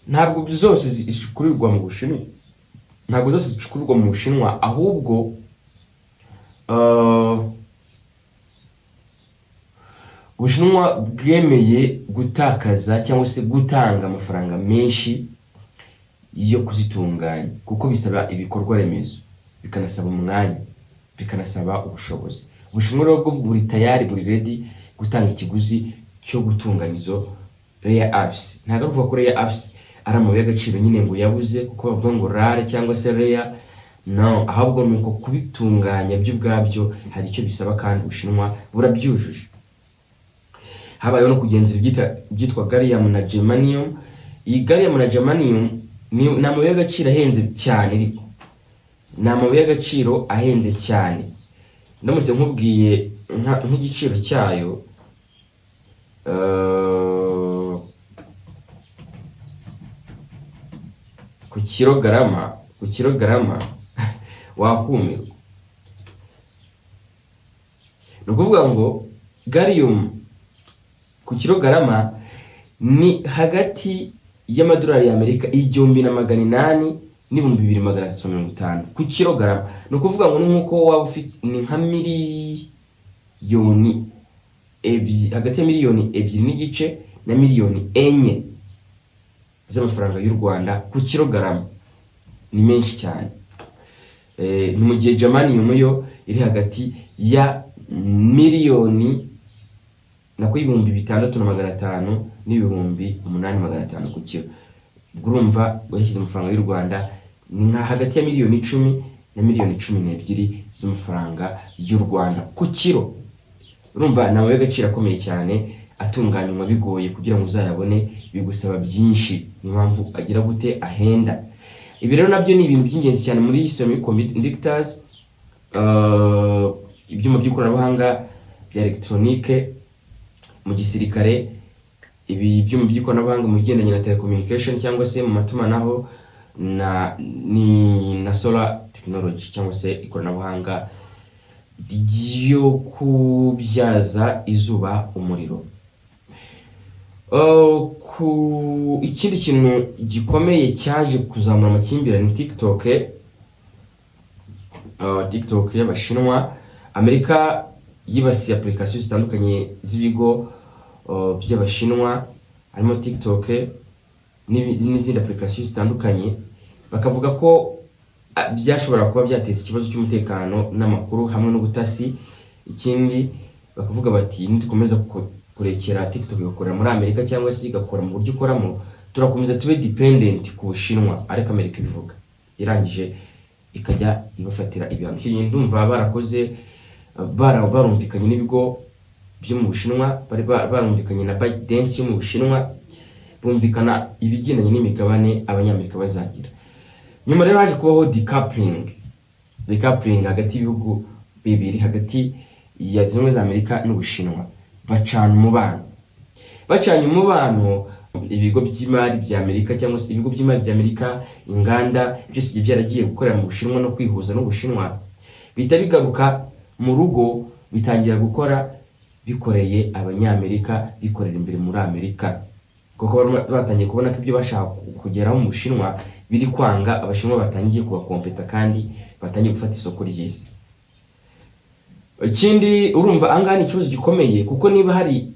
ntabwo zose zicukurirwa mu Bushinwa, ahubwo Ubushinwa bwemeye gutakaza cyangwa se gutanga amafaranga menshi yo kuzitunganya kuko bisaba ibikorwa remezo, bikanasaba umwanya, bikanasaba ubushobozi. Ubushinwa rero bwo buri tayari, buri ready gutanga ikiguzi cyo gutunganya izo rare earths. Ntabwo ari ukuvuga ko rare earths ari amabuye y'agaciro nyine ngo yabuze kuko bavuga ngo rare cyangwa se rare, no, ahubwo ni uko kubitunganya byo ubwabyo hari icyo bisaba kandi Ubushinwa burabyujuje. Habayeho no kugenzura ibyitwa gallium na germanium. Iyi gallium na germanium ni amabuye y'agaciro ahenze cyane, ariko ni amabuye y'agaciro ahenze cyane. Ndamutse nkubwiye nk'igiciro cyayo, ku kilogarama wakumirwa. Ni ukuvuga ngo gallium ku kilogarama ni hagati y'amadolari y'Amerika 1,800 n'Ibihumbi 2,350 ku kilogarama. Ni ukuvuga ngo nuko waba ufite ni nka miliyoni hagati ya miliyoni 2 n'igice na miliyoni 4 z'amafaranga y'u Rwanda ku kilogarama. Ni menshi cyane. Ni mu gihe germanium yo iri hagati ya miliyoni Ibihumbi 6,500 n'Ibihumbi 8,500 ku kilo. Urumva washyize amafaranga y'u Rwanda ni nka hagati ya miliyoni 10 na miliyoni 12 z'amafaranga y'u Rwanda ku kilo. Urumva nawe y'agaciro akomeye cyane, atunganywa bigoye kugira ngo uzayabone bigusaba byinshi, ni mpamvu agira ahenda. Ibi rero nabyo ni ibintu by'ingenzi cyane muri semiconductors, ibyuma by'ikoranabuhanga bya electronique, mu gisirikare, ibi byuma by'ikoranabuhanga mu bigendanye na telecommunication cyangwa se mu matumanaho na solar technology cyangwa se ikoranabuhanga ryo kubyaza izuba umuriro. Ikindi kintu gikomeye cyaje kuzamura amakimbirane TikTok y'Abashinwa. Amerika yibasiye application zitandukanye z'ibigo by'Abashinwa, harimo TikTok, n'izindi application zitandukanye, bakavuga ko byashobora kuba byateza ikibazo cy'umutekano n'amakuru hamwe n'ubutasi. Ikindi bakavuga bati nitukomeza kurekera TikTok igakorera muri Amerika cyangwa se igakora mu buryo ikoramo, turakomeza tube dependent ku Bushinwa. Ariko Amerika ibivuga irangije ikajya ibafatira ibihano. Iki ndumva barakoze barumvikanye n'ibigo byo mu Bushinwa, barumvikanye na ByteDance yo mu Bushinwa, bumvikana ibigendanye n'imigabane abanyamerika bazagira. Nyuma rero haje kubaho decoupling hagati y'ibihugu bibiri, hagati ya zimwe za Amerika n'Ubushinwa. Bacanye umubano, ibigo by'imari bya Amerika cyangwa se ibigo by'imari bya Amerika, inganda byose byaragiye gukorera mu Bushinwa no kwihuza n'Ubushinwa, bihita bigaruka mu rugo bitangira gukora bikoreye abanyamerika, bikorera imbere muri Amerika, kuko batangiye kubona ko ibyo bashaka kugeraho mu Bushinwa biri kwanga. Abashinwa batangiye kubakompeta kandi batangiye gufata isoko ry'isi. Ikindi urumva angana ikibazo gikomeye, kuko niba hari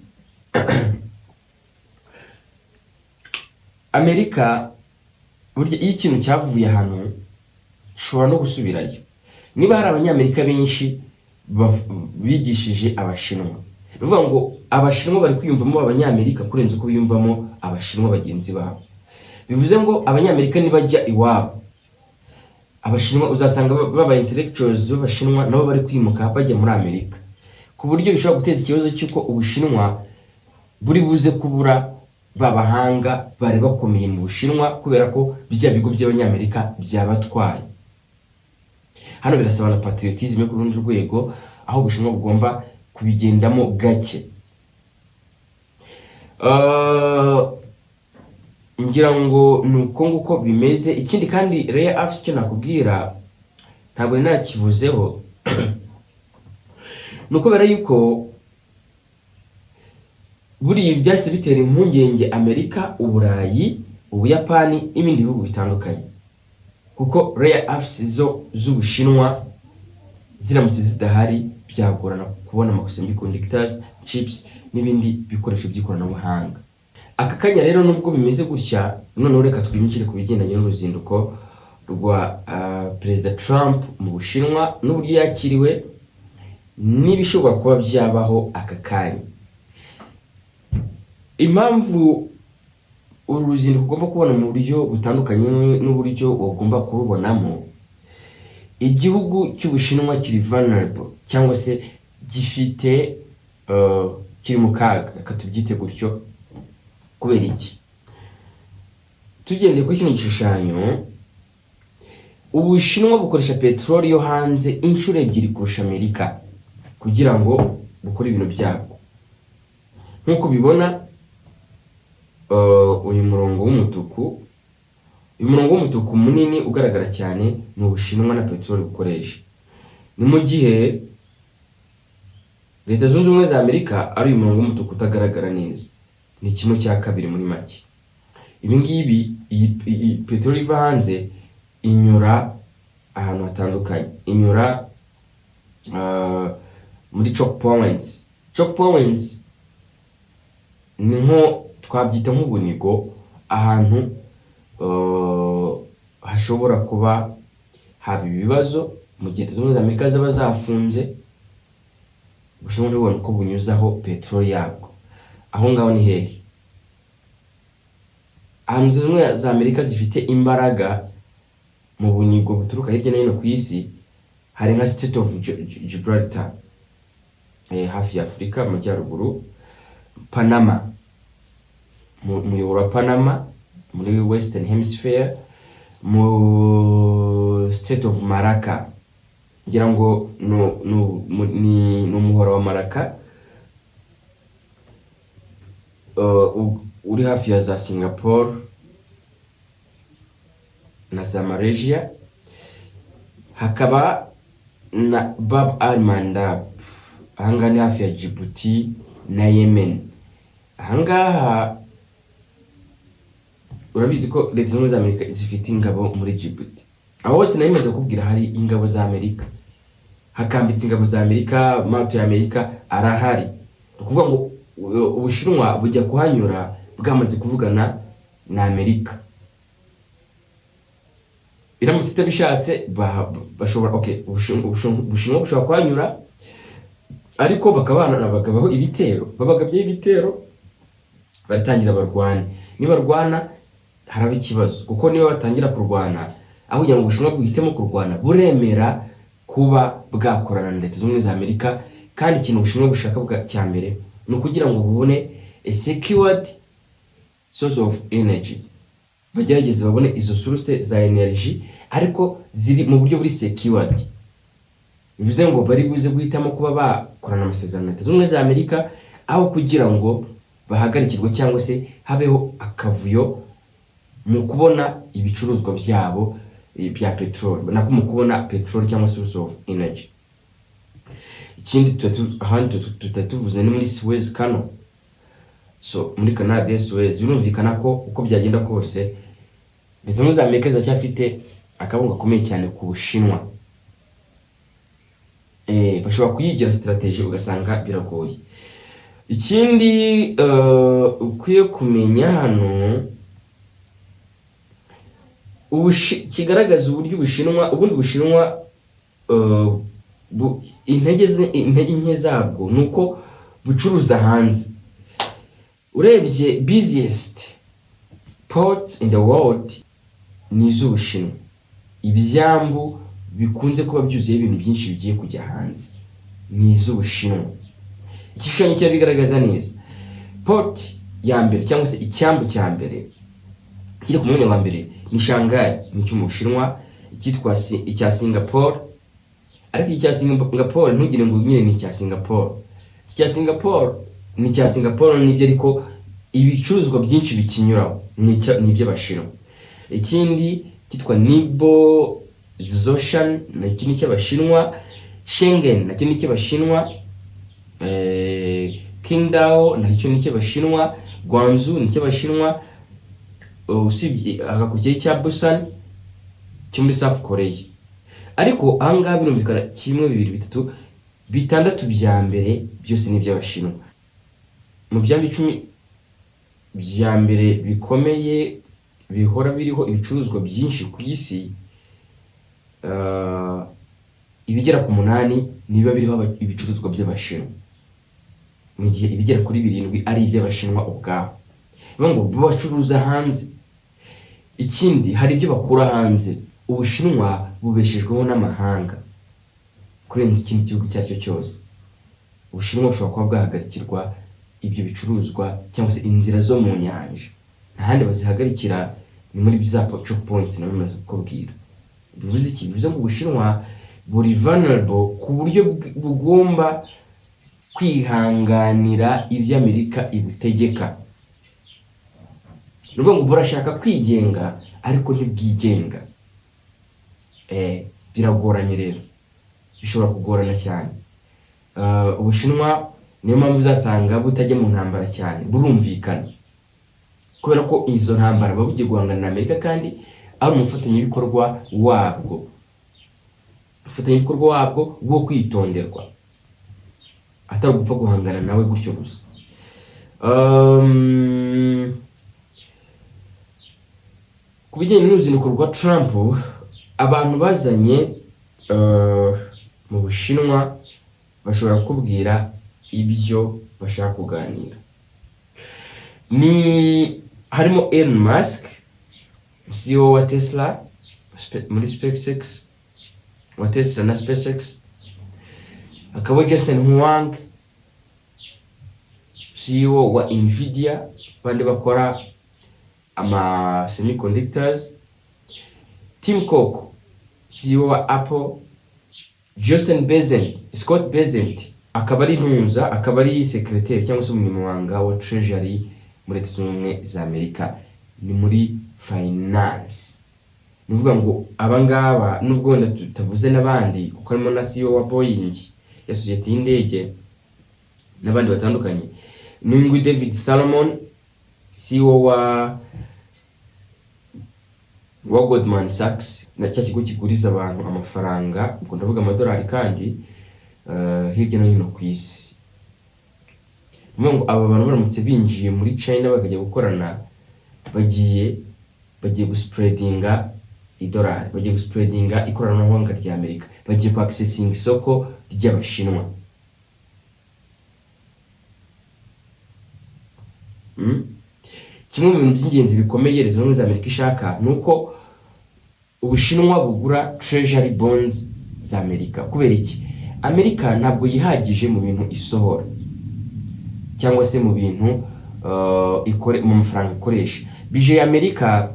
Amerika burya iyo ikintu cyavuye ahantu gishobora no gusubirayo. Niba hari abanyamerika benshi bigishije Abashinwa, bivuga ngo Abashinwa bari kwiyumvamo abanyamerika kurenza uko biyumvamo Abashinwa bagenzi babo. Bivuze ngo abanyamerika nibajya iwabo, Abashinwa uzasanga baba intellectuals b'Abashinwa nabo bari kwimuka bajya muri Amerika, ku buryo bishobora guteza ikibazo cy'uko Ubushinwa buri buze kubura babahanga bari bakomeye mu Bushinwa, kubera ko bijya bigo by'abanyamerika byabatwaye. Hano birasaba na patriotisme ku rundi rwego, aho Ubushinwa bugomba kubigendamo gake. Ngira ngo nuko nguko bimeze. Ikindi kandi Rare Earths cyo nakubwira ntabwo ninakivuzeho nuko bara yuko buri byase bitera impungenge Amerika, Uburayi, Ubuyapani n'ibindi bihugu bitandukanye, kuko Rare Earths z'Ubushinwa ziramutse zidahari byagorana kubona semiconductors, chips n'ibindi bikoresho by'ikoranabuhanga. Aka kanya rero nubwo bimeze gutya, noneho reka twimikire ku bigendanye n'uruzinduko rwa Perezida Trump mu Bushinwa n'uburyo yakiriwe n'ibishobora kuba byabaho aka kanya. Impamvu uru ruzinduko ugomba kubona mu buryo butandukanye n'uburyo ugomba kurubonamo, igihugu cy'Ubushinwa kiri vulnerable cyangwa se gifite kiri mu kaga, reka tubyite gutyo. Kubera iki? Tugendeye kuri kino gishushanyo, Ubushinwa bukoresha peteroli yo hanze inshuro 2 kurusha Amerika kugira ngo bukore ibintu byabo. Nkuko bibona uyu murongo w'umutuku munini ugaragara cyane ni Ubushinwa na peteroli bukoresha. Ni mu gihe Leta Zunze Ubumwe za Amerika ari uyu murongo w'umutuku utagaragara neza, ni 1/2 muri make. Ibi ngibi iyi peteroli iva hanze inyura ahantu hatandukanye, inyura muri choke points. Choke points ni nko twabyita nk'ubunigo, ahantu hashobora kuba haba ibibazo mu gihe Leta Zunze Ubumwe za Amerika zaba zafunze. Ubushinwa ntibubone uko bunyuzaho peteroli yabwo. Aho ngaho ni hehe? Ahantu Leta Zunze Ubumwe za Amerika zifite imbaraga mu bunigo buturuka hirya no hino ku isi, hari nka Strait of Gibraltar hafi ya Afurika Amajyaruguru, Panama, muyoboro wa Panama muri Western Hemisphere, mu Strait of Malacca, ngira ngo ni umuhora wa Malacca uri hafi ya za Singapore na za Malaysia. Hakaba na Bab al-Mandab, ahangaha ni hafi ya Djibouti na Yemen. Ahangaha urabizi ko Leta Zunze Ubumwe za Amerika zifite ingabo muri Djibouti. Aho hose narimaze kubwira hari ingabo za Amerika, hakambitse ingabo za Amerika, mato ya Amerika arahari. Ukuvuga ngo Ubushinwa bujya kuhanyura bwamaze kuvugana na Amerika. Iramutse itabishatse bashobora Ubushinwa bushobora kwanyura, ariko bakabana bagabaho ibitero, babagabye ibitero baratangira barwane. Nibarwana haraba ikibazo, kuko niba batangira kurwana aho kugira ngo Ubushinwa buhitemo kurwana, buremera kuba bwakorana na Leta Zunze Ubumwe za Amerika. Kandi ikintu Ubushinwa bushaka cya mbere ni ukugira ngo bubone a secured source of energy, bagerageze babone izo source za energy ariko ziri mu buryo buri secured. Bivuze ngo bari buze guhitamo kuba bakorana amasezerano na Leta Zunze Ubumwe za Amerika aho kugira ngo bahagarikirwe cyangwa se habeho akavuyo mu kubona ibicuruzwa byabo bya petrol, nako mu kubona petrol cyangwa source of energy. Ikindi tutatuvuze ni muri Suez Canal. So muri Canal de Suez birumvikana ko uko byagenda kose Leta Zunze Ubumwe za Amerika zacyafite akabunga gakomeye cyane ku Bushinwa. Bashobora kuyigira strategy ugasanga biragoye. Ikindi ukwiye kumenya hano kigaragaza uburyo Ubushinwa intege nke zabwo nuko bucuruza hanze. Urebye busiest ports in the world ni iz'Ubushinwa. Ibyambu bikunze kuba byuzuye ibintu byinshi bigiye kujya hanze ni iz'Ubushinwa. Igishushanyo cyo bigaragaza neza. Port ya mbere cyangwa se icyambu cya mbere kiri ku mwanya wa mbere ni Shanghai, ni cyo mu Bushinwa. Ikitwa icya Singapore, ariko icya Singapore ntugire ngo nyine ni icya Singapore. Icya Singapore ni icya Singapore nibyo, ariko ibicuruzwa byinshi bikinyuraho ni iby'Abashinwa. Ikindi kitwa Nibo Zhoushan, nacyo ni icy'Abashinwa. Schengen nacyo ni icy'Abashinwa. Qingdao nacyo ni icy'Abashinwa. Guangzhou ni icy'Abashinwa. Usibye hakakurikiraho icya Busan cyo muri South Korea. Ariko ahangaha birumvikana kimwe, bibiri, bitatu, bitandatu bya mbere byose ni iby'Abashinwa. Mu byambi 10 bya mbere bikomeye bihora biriho ibicuruzwa byinshi ku isi, ibigera ku 8 niba biriho ibicuruzwa by'Abashinwa, mu gihe ibigera kuri 7 ari iby'Abashinwa ubwabo. Ngo bacuruza hanze. Ikindi hari ibyo bakura hanze. Ubushinwa bubeshejweho n'amahanga kurenza ikindi gihugu cyacyo cyose. Ubushinwa bushobora kuba bwahagarikirwa ibyo bicuruzwa cyangwa se inzira zo mu nyanja, ntahandi bazihagarikira ni muri biza choke points na bimaze kukubwira. Bivuze iki? Bivuze ngo Ubushinwa buri vulnerable ku buryo bugomba kwihanganira ibyo Amerika ibutegeka. Nuvuga ngo burashaka kwigenga ariko ntibwigenga. Biragoranye rero, bishobora kugorana cyane. Ubushinwa niyo mpamvu uzasanga butajya mu ntambara cyane, burumvikana kubera ko izo ntambara babugiye guhangana na Amerika kandi ari umufatanyabikorwa wabwo, wo kwitonderwa, atari gupfa guhangana nawe gutyo gusa. Ku bijyanye n'uruzinduko rwa Trump, abantu bazanye mu Bushinwa bashobora kubwira ibyo bashaka kuganira. Harimo Elon Musk, CEO wa Tesla muri SpaceX, wa Tesla na SpaceX. Hakaba Jensen Huang, CEO wa Nvidia, bandi bakora ama semiconductors. Tim Cook, CEO wa Apple. Scott Bessent akaba ari ntuza, akaba ari secretary cyangwa se umunyamabanga wa Treasury muri Leta Zunze Ubumwe za Amerika, ni muri finance. Nuvuga ngo abangaba nubwo wenda tutavuze n'abandi, kuko harimo na CEO wa Boeing, ya sosiyete y'indege, n'abandi batandukanye. Nungu David Salomon, CEO wa Goldman Sachs, na cya kigo kiguriza abantu amafaranga, ubwo ndavuga amadolari kandi hirya no hino ku isi. Ngo aba bantu baramutse binjiye muri China bakajya gukorana bagiye guspreadinga idolari, bagiye guspreadinga ikoranabuhanga rya Amerika, bagiye accessing isoko ry'Abashinwa. Kimwe mu bintu by'ingenzi bikomeye Leta Zunze Ubumwe za Amerika ishaka nuko Ubushinwa bugura treasury bonds za Amerika. Kubera iki? Amerika ntabwo yihagije mu bintu isohora cyangwa se mu bintu mu mafaranga ikoresha. Bije ya Amerika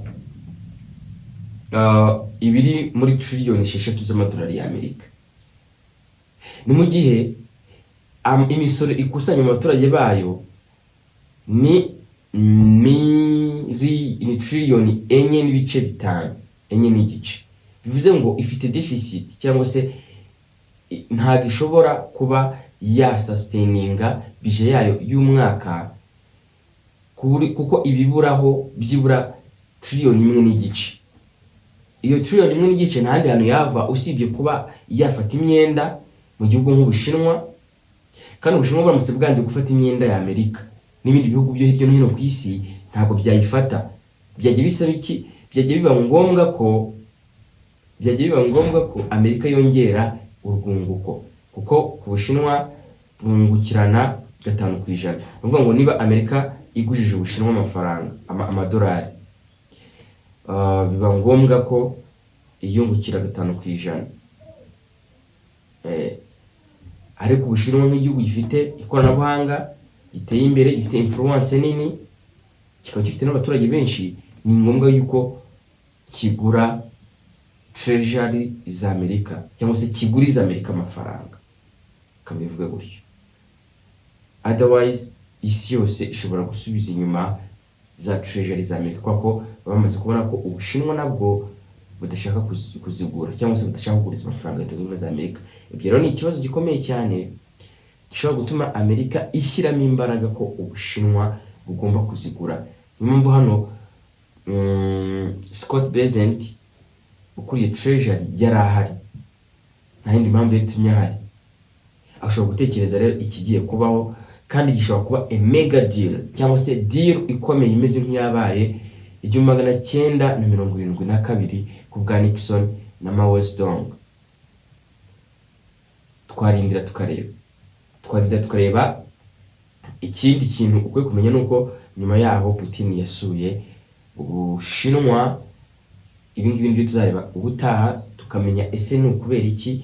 ibiri muri trillion 6 z'amadolari ya Amerika. Ni mu gihe imisoro ikusanya mu baturage bayo ni trillion 4.5, 4 bivuze ngo ifite deficit cyangwa se ntabwo ishobora kuba sustaininga bije yayo y'umwaka kuko ibiburaho byibura trillion 1.5. Iyo trillion 1.5 ntahandi hantu yava usibye kuba yafata imyenda mu gihugu nk'Ubushinwa, kandi Ubushinwa buramutse bwanze gufata imyenda ya Amerika n'ibindi bihugu byo hirya no hino ku isi ntabwo byayifata. Byagiye bisaba iki? Byagiye biba ngombwa ko Amerika yongera urwunguko, kuko ku Bushinwa bungukirana 5%. Uvuga ngo niba Amerika igujije Ubushinwa amafaranga amadolari, biba ngombwa ko iyungukira 5%. Ariko Ubushinwa nk'igihugu gifite ikoranabuhanga giteye imbere, gifite influence nini, kikaba gifite n'abaturage benshi, ni ngombwa yuko kigura treasury za Amerika cyangwa se kiguriza Amerika amafaranga, kabivuga gutyo. Otherwise isi yose ishobora gusubiza inyuma za treasury za Amerika, kuko bamaze kubona ko Ubushinwa nabwo budashaka kuzigura cyangwa se budashaka kuguriza amafaranga Leta Zunze Ubumwe za Amerika. Ibyo rero ni ikibazo gikomeye cyane gishobora gutuma Amerika ishyiramo imbaraga ko Ubushinwa bugomba kuzigura. Niyo mpamvu hano Scott Bessent ukuriye treasury yari ahari, nta yindi mpamvu yatumye ahari. Ashobora gutekereza rero ikigiye kubaho, kandi gishobora kuba a mega deal cyangwa se deal ikomeye imeze nk'iyabaye 1972 ku bwa Nixon na Mao Zedong. Twarindira tukareba. Ikindi kintu ukwiye kumenya nuko nyuma yaho Putin yasuye Ubushinwa. Ibingibi nibyo tuzareba ubutaha, tukamenya ese ni ukubera iki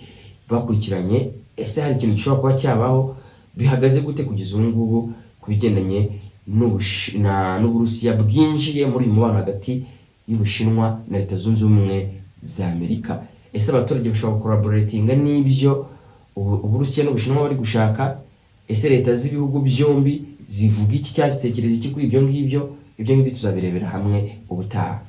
bakurikiranye, ese hari ikintu gishobora kuba cyabaho, bihagaze gute kugeza ubu ngubu ku bigendanye n'Uburusiya bwinjiye muri uyu mubano hagati y'Ubushinwa na Leta Zunze Ubumwe za Amerika. Ese abaturage bashobora collaboratinga n'ibyo Uburusiya n'Ubushinwa bari gushaka? Ese leta z'ibihugu byombi zivuga iki cyangwa zitekereza iki kuri ibyo ngibyo? Ibyo ngibyo tuzabirebera hamwe ubutaha.